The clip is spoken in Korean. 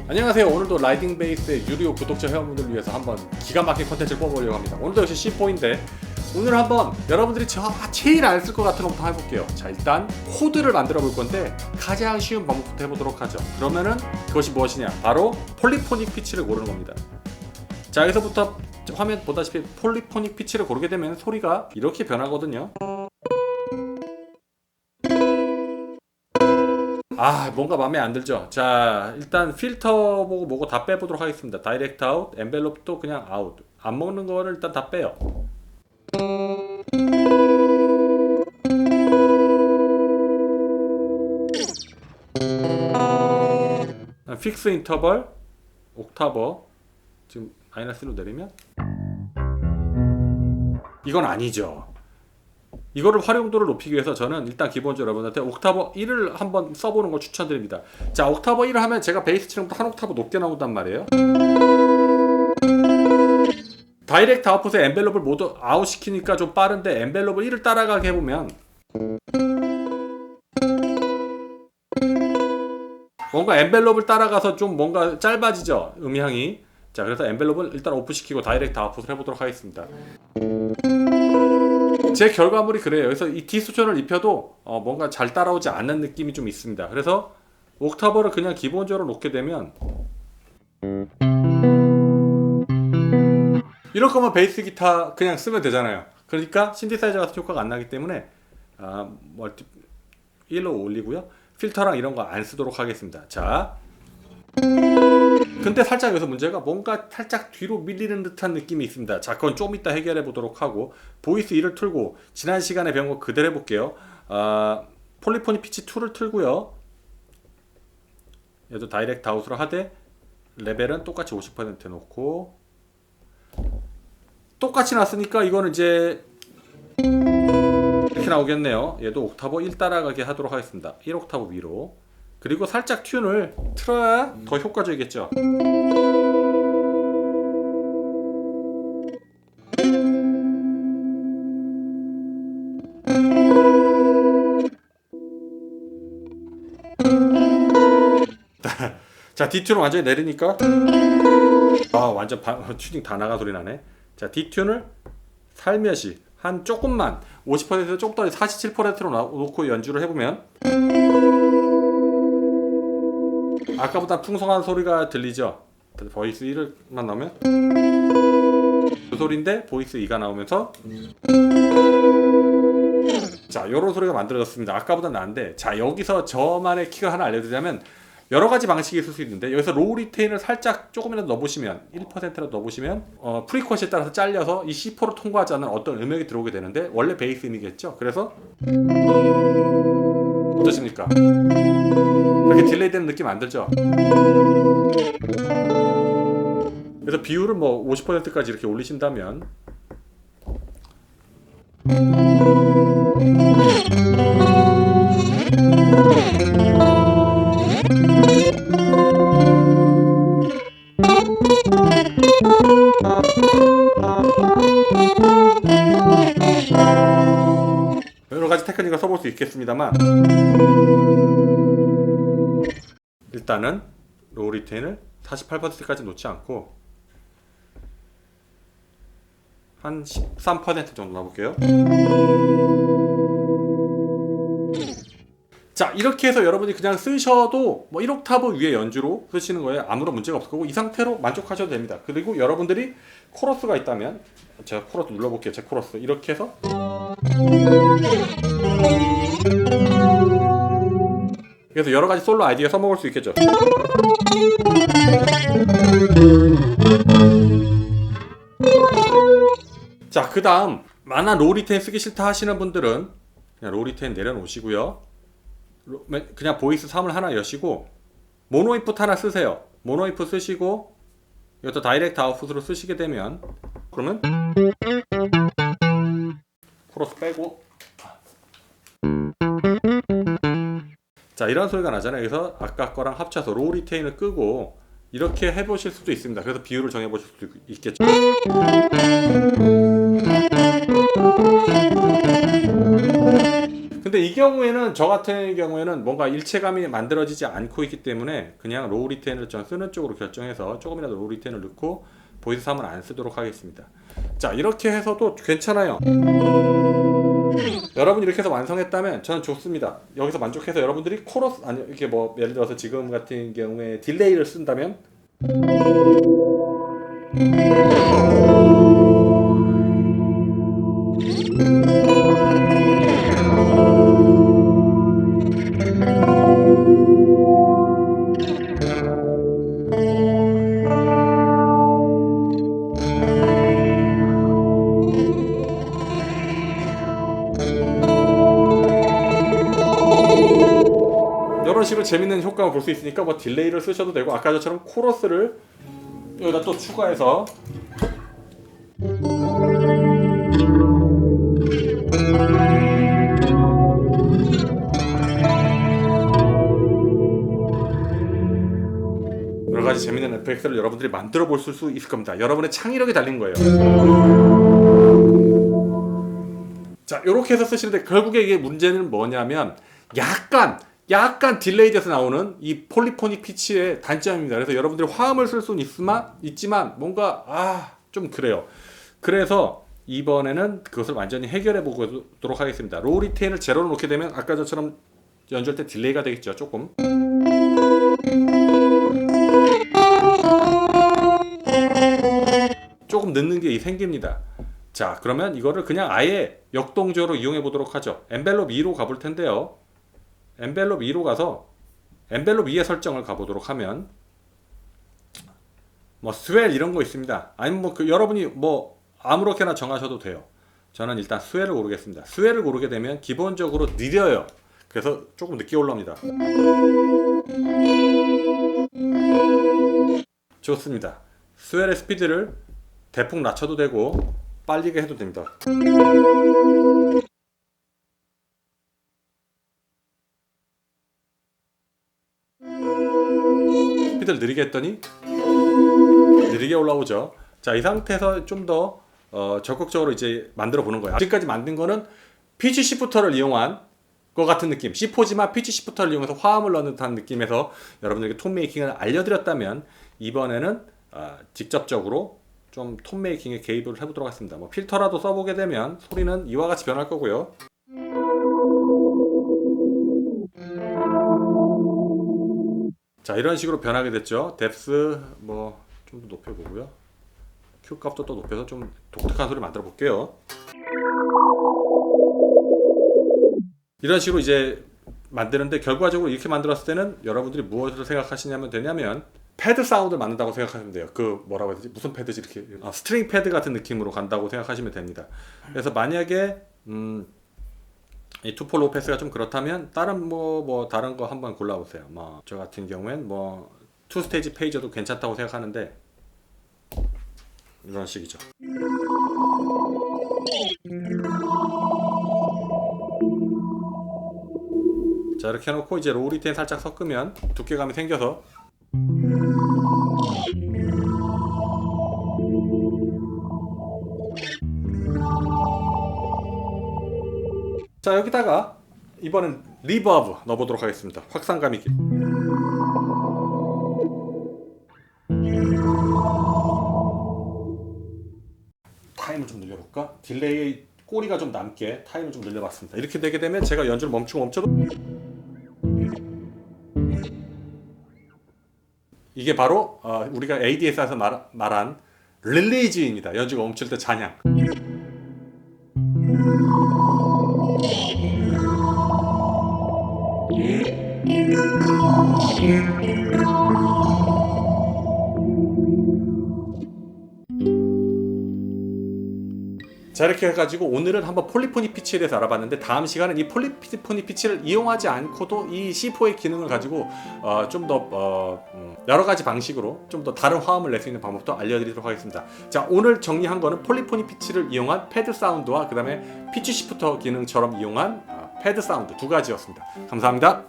안녕하세요. 오늘도 라이딩 베이스의 유료 구독자 회원분들을 위해서 한번 기가 막힌 컨텐츠를 뽑아보려고 합니다. 오늘도 역시 C4인데 오늘 한번 여러분들이 제일 안 쓸 것 같은 것부터 해볼게요. 자, 일단 코드를 만들어 볼 건데 가장 쉬운 방법부터 해보도록 하죠. 그러면은 그것이 무엇이냐? 바로 폴리포닉 피치를 고르는 겁니다. 자, 여기서부터 화면 보다시피 폴리포닉 피치를 고르게 되면 소리가 이렇게 변하거든요. 뭔가 마음에 안 들죠. 자, 일단 필터 보고 뭐고 다 빼보도록 하겠습니다. 다이렉트 아웃, 엔벨롭도 그냥 아웃. 안 먹는 거를 일단 다 빼요. 픽스 인터벌, 옥타버 지금 마이너스로 내리면 이건 아니죠. 이거를 활용도를 높이기 위해서 저는 일단 기본적으로 여러분한테 옥타버 1을 한번 써보는 걸 추천드립니다. 자, 옥타버 1을 하면 제가 베이스 치는 것보다 한 옥타브 높게 나온단 말이에요. 다이렉트 아웃풋에 엔벨롭을 모두 아웃 시키니까 좀 빠른데 엔벨롭을 1을 따라가게 해보면 뭔가 엔벨롭을 따라가서 좀 뭔가 짧아지죠, 음향이. 자, 그래서 엔벨롭을 일단 오프시키고 다이렉트 아웃풋을 해보도록 하겠습니다. 제 결과물이 그래요. 그래서 이 디스토션을 입혀도 뭔가 잘 따라오지 않는 느낌이 좀 있습니다. 그래서 옥타버를 그냥 기본적으로 놓게 되면 이럴 거면 베이스 기타 그냥 쓰면 되잖아요. 그러니까 신디사이저 같은 효과가 안 나기 때문에 멀티 1로 올리고요. 필터랑 이런 거 안 쓰도록 하겠습니다. 자, 근데 살짝 여기서 문제가 뭔가 살짝 뒤로 밀리는 듯한 느낌이 있습니다. 자, 그건 좀 이따 해결해 보도록 하고 보이스 1을 틀고 지난 시간에 배운 거 그대로 해볼게요. 폴리포닉 피치 2를 틀고요. 얘도 다이렉트 아웃으로 하되 레벨은 똑같이 50% 놓고 똑같이 놨으니까 이거는 이제 이렇게 나오겠네요. 얘도 옥타버 1 따라가게 하도록 하겠습니다. 1옥타브 위로. 그리고 살짝 튠을 틀어야 더 효과적이겠죠. 자, D튠을 완전히 내리니까 완전 튜닝 다 나가 소리 나네. 자, D튠을 살며시 한 조금만 50%에서 조금 더 47%로 놓고 연주를 해보면 아까보다 풍성한 소리가 들리죠. 보이스 1만 나오면 그 소리인데 보이스 2가 나오면서 자, 요런 소리가 만들어졌습니다. 아까보다 나은데, 자, 여기서 저만의 킥을 하나 알려드리자면 여러 가지 방식이 있을 수 있는데 여기서 로우 리테인을 살짝 조금이라도 넣어보시면 1%라도 넣어보시면 프리퀀시에 따라서 잘려서 이 C4를 통과하지 않는 어떤 음역이 들어오게 되는데 원래 베이스 음이겠죠. 그래서 어떠십니까? 이렇게 딜레이 되는 느낌 안 들죠? 그래서 비율을 뭐 50%까지 이렇게 올리신다면 여러 가지 테크닉을 써볼 수 있겠습니다만 일단은 로우 리테인을 48%까지 놓지 않고 한 13% 정도 놔볼게요. 자, 이렇게 해서 여러분이 그냥 쓰셔도 뭐 1옥타브 위에 연주로 쓰시는 거에 아무런 문제가 없을 거고 이 상태로 만족하셔도 됩니다. 그리고 여러분들이 코러스가 있다면 제가 코러스 눌러볼게요. 제 코러스 이렇게 해서 그래서 여러 가지 솔로 아이디어 써먹을 수 있겠죠. 자, 그 다음 만화 로우 리테인 쓰기 싫다 하시는 분들은 그냥 로우 리테인 내려놓으시고요. 그냥 보이스 3을 하나 여시고 모노 인풋 하나 쓰세요. 모노 인풋 쓰시고 이것도 다이렉트 아웃풋으로 쓰시게 되면 그러면 코러스 빼고 자, 이런 소리가 나잖아요. 그래서 아까 거랑 합쳐서 로우 리테인을 끄고 이렇게 해보실 수도 있습니다. 그래서 비율을 정해보실 수도 있겠죠. 근데 근데 이 경우에는 저 같은 경우에는 뭔가 일체감이 만들어지지 않고 있기 때문에 그냥 로우 리테인을 전 쓰는 쪽으로 결정해서 조금이라도 로우 리테인을 넣고 보이스 3은 안 쓰도록 하겠습니다. 자, 이렇게 해서도 괜찮아요. 여러분이 이렇게 해서 완성했다면 저는 좋습니다. 여기서 만족해서 여러분들이 코러스 아니 이렇게 뭐 예를 들어서 지금 같은 경우에 딜레이를 쓴다면 이런 식으로 재밌는 효과를 볼 수 있으니까 뭐 딜레이를 쓰셔도 되고 아까 저처럼 코러스를 여기다 또 추가해서 여러 가지 재밌는 에펙트를 여러분들이 만들어 볼 수 있을 겁니다. 여러분의 창의력이 달린 거예요. 자, 이렇게 해서 쓰시는데 결국에 이게 문제는 뭐냐면 약간 딜레이 돼서 나오는 이 폴리포닉 피치의 단점입니다. 그래서 여러분들이 화음을 쓸 수는 있지만 뭔가 좀 그래요. 그래서 이번에는 그것을 완전히 해결해 보도록 하겠습니다. 로우 리테인을 제로로 놓게 되면 아까 저처럼 연주할 때 딜레이가 되겠죠. 조금. 조금 늦는 게 생깁니다. 자, 그러면 이거를 그냥 아예 역동적으로 이용해 보도록 하죠. 엔벨롭 2로 가볼 텐데요. 엔벨롭 2로 가서 엔벨롭 2의 설정을 가보도록 하면 뭐 스웰 이런 거 있습니다. 아니면 뭐 여러분이 뭐 아무렇게나 정하셔도 돼요. 저는 일단 스웰을 고르겠습니다. 스웰을 고르게 되면 기본적으로 느려요. 그래서 조금 늦게 올라옵니다. 좋습니다. 스웰의 스피드를 대폭 낮춰도 되고 빨리게 해도 됩니다. 스피드를 느리게 했더니 느리게 올라오죠. 자, 이 상태에서 좀 더 적극적으로 이제 만들어 보는 거예요. 지금까지 만든 거는 피치 시프터를 이용한 것 같은 느낌, C4지만 피치 시프터를 이용해서 화음을 넣는 듯한 느낌에서 여러분들에게 톤 메이킹을 알려드렸다면 이번에는 직접적으로 좀 톤 메이킹에 개입을 해보도록 하겠습니다. 뭐 필터라도 써보게 되면 소리는 이와 같이 변할 거고요. 자, 이런 식으로 변하게 됐죠. 뎁스 뭐 좀 더 높여보고요. Q 값도 또 높여서 좀 독특한 소리 만들어 볼게요. 이런 식으로 이제 만드는데 결과적으로 이렇게 만들었을 때는 여러분들이 무엇을 생각하시냐면 되냐면 패드 사운드를 만든다고 생각하시면 돼요. 그 뭐라고 해야 되지? 무슨 패드지? 이렇게 스트링 패드 같은 느낌으로 간다고 생각하시면 됩니다. 그래서 만약에 이 투폴 로페스가 좀 그렇다면 다른 뭐 다른 거 한번 골라보세요. 뭐 저 같은 경우엔 뭐 투 스테이지 페이저도 괜찮다고 생각하는데 이런 식이죠. 자, 이렇게 해놓고 이제 로우 리테인 살짝 섞으면 두께감이 생겨서 자, 여기다가 이번엔 리버브 넣어보도록 하겠습니다. 확산감 있게. 타임을 좀 늘려볼까? 딜레이 꼬리가 좀 남게 타임을 좀 늘려봤습니다. 이렇게 되게 되면 제가 연주를 멈춰도 이게 바로 우리가 ADS에서 말한 릴리즈입니다. 연주가 멈출 때 잔향. 자, 이렇게 해가지고 오늘은 한번 폴리포닉 피치에 대해서 알아봤는데 다음 시간은 이 폴리포닉 피치를 이용하지 않고도 이 C4의 기능을 가지고 좀 더 여러 가지 방식으로 좀 더 다른 화음을 낼 수 있는 방법도 알려드리도록 하겠습니다. 자, 오늘 정리한 거는 폴리포닉 피치를 이용한 패드 사운드와 그 다음에 피치 시프터 기능처럼 이용한 패드 사운드 두 가지였습니다. 감사합니다.